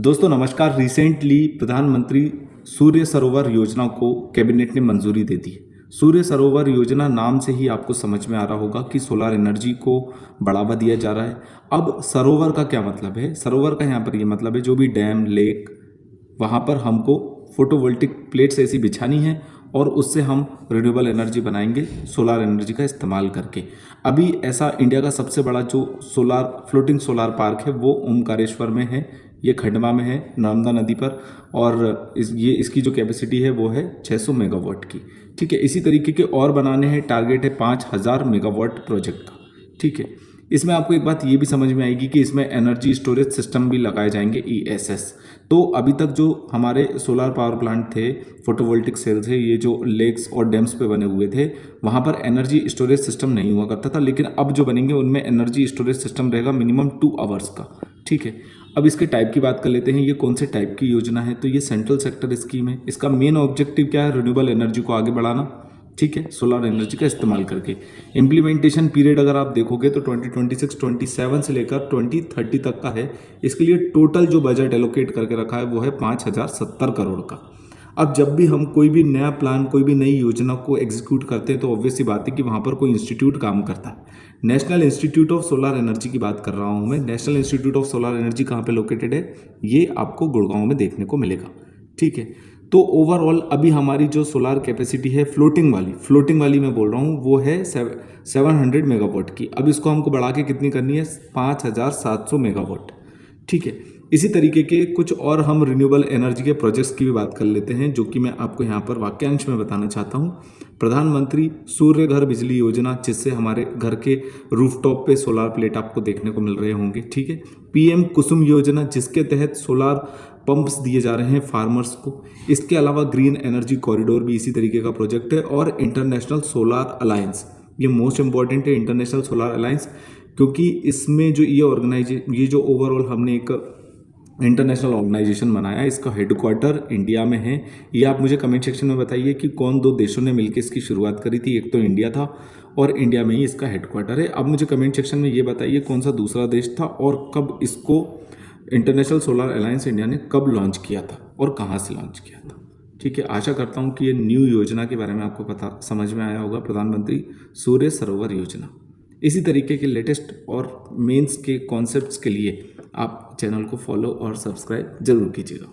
दोस्तों नमस्कार। रिसेंटली प्रधानमंत्री सूर्य सरोवर योजना को कैबिनेट ने मंजूरी दे दी है। सूर्य सरोवर योजना नाम से ही आपको समझ में आ रहा होगा कि सोलर एनर्जी को बढ़ावा दिया जा रहा है। अब सरोवर का क्या मतलब है? सरोवर का यहाँ पर ये मतलब है जो भी डैम, लेक, वहाँ पर हमको फोटोवोल्टिक प्लेट्स ऐसी बिछानी है और उससे हम रिन्यूएबल एनर्जी बनाएंगे सोलर एनर्जी का इस्तेमाल करके। अभी ऐसा इंडिया का सबसे बड़ा जो सोलर फ्लोटिंग सोलर पार्क है वो ओमकारेश्वर में है। ये खंडवा में है नर्मदा नदी पर, और इसकी जो कैपेसिटी है वो है 600 मेगावाट की। ठीक है, इसी तरीके के और बनाने हैं। टारगेट है 5000 मेगावाट प्रोजेक्ट का। ठीक है, इसमें आपको एक बात ये भी समझ में आएगी कि इसमें एनर्जी स्टोरेज सिस्टम भी लगाए जाएंगे, ESS। तो अभी तक जो हमारे सोलर पावर प्लांट थे, फोटोवोल्टिक सेल्स है, ये जो लेक्स और डैम्स पे बने हुए थे, वहाँ पर एनर्जी स्टोरेज सिस्टम नहीं हुआ करता था। लेकिन अब जो बनेंगे उनमें एनर्जी स्टोरेज सिस्टम रहेगा मिनिमम 2 आवर्स का। ठीक है, अब इसके टाइप की बात कर लेते हैं। ये कौन से टाइप की योजना है? तो ये सेंट्रल सेक्टर स्कीम है। इसका मेन ऑब्जेक्टिव क्या है? रिन्यूएबल एनर्जी को आगे बढ़ाना। ठीक है, सोलर एनर्जी का इस्तेमाल करके। इम्प्लीमेंटेशन पीरियड अगर आप देखोगे तो 2026-27 से लेकर 2030 तक का है। इसके लिए टोटल जो बजट एलोकेट करके रखा है वो है 5070 करोड़ का। अब जब भी हम कोई भी नया प्लान, कोई भी नई योजना को एग्जीक्यूट करते हैं तो ऑब्वियस सी बात है कि वहाँ पर कोई इंस्टीट्यूट काम करता है। National institute of solar energy की बात कर रहा हूँ मैं। National institute of solar energy कहाँ पे लोकेटेड है? ये आपको गुड़गांव में देखने को मिलेगा। ठीक है, तो ओवरऑल अभी हमारी जो सोलार कैपेसिटी है फ्लोटिंग वाली मैं बोल रहा हूँ, वो है 700 मेगावाट की। अब इसको हमको बढ़ा के कितनी करनी है? 5700 मेगावाट। ठीक है, इसी तरीके के कुछ और हम रिन्यूएबल एनर्जी के प्रोजेक्ट्स की भी बात कर लेते हैं, जो कि मैं आपको यहाँ पर वाक्यांश में बताना चाहता हूँ। प्रधानमंत्री सूर्य घर बिजली योजना, जिससे हमारे घर के रूफटॉप पे सोलार प्लेट आपको देखने को मिल रहे होंगे। ठीक है, PM कुसुम योजना, जिसके तहत सोलार पंप्स दिए जा रहे हैं फार्मर्स को। इसके अलावा ग्रीन एनर्जी कॉरिडोर भी इसी तरीके का प्रोजेक्ट है। और इंटरनेशनल सोलार अलायंस, ये मोस्ट इंपॉर्टेंट है, इंटरनेशनल सोलार अलायंस, क्योंकि इसमें जो ये जो ओवरऑल हमने एक इंटरनेशनल ऑर्गेनाइजेशन बनाया, इसका हेडक्वार्टर इंडिया में है। ये आप मुझे कमेंट सेक्शन में बताइए कि कौन दो देशों ने मिलकर इसकी शुरुआत करी थी। एक तो इंडिया था और इंडिया में ही इसका हेडक्वार्टर है। अब मुझे कमेंट सेक्शन में ये बताइए कौन सा दूसरा देश था और कब इसको इंटरनेशनल सोलर अलायंस इंडिया ने कब लॉन्च किया था और कहाँ से लॉन्च किया था। ठीक है, आशा करता हूँ कि ये न्यू योजना के बारे में आपको पता समझ में आया होगा, प्रधानमंत्री सूर्य सरोवर योजना। इसी तरीके के लेटेस्ट और मेंस के कॉन्सेप्ट्स के लिए आप चैनल को फॉलो और सब्सक्राइब जरूर कीजिएगा।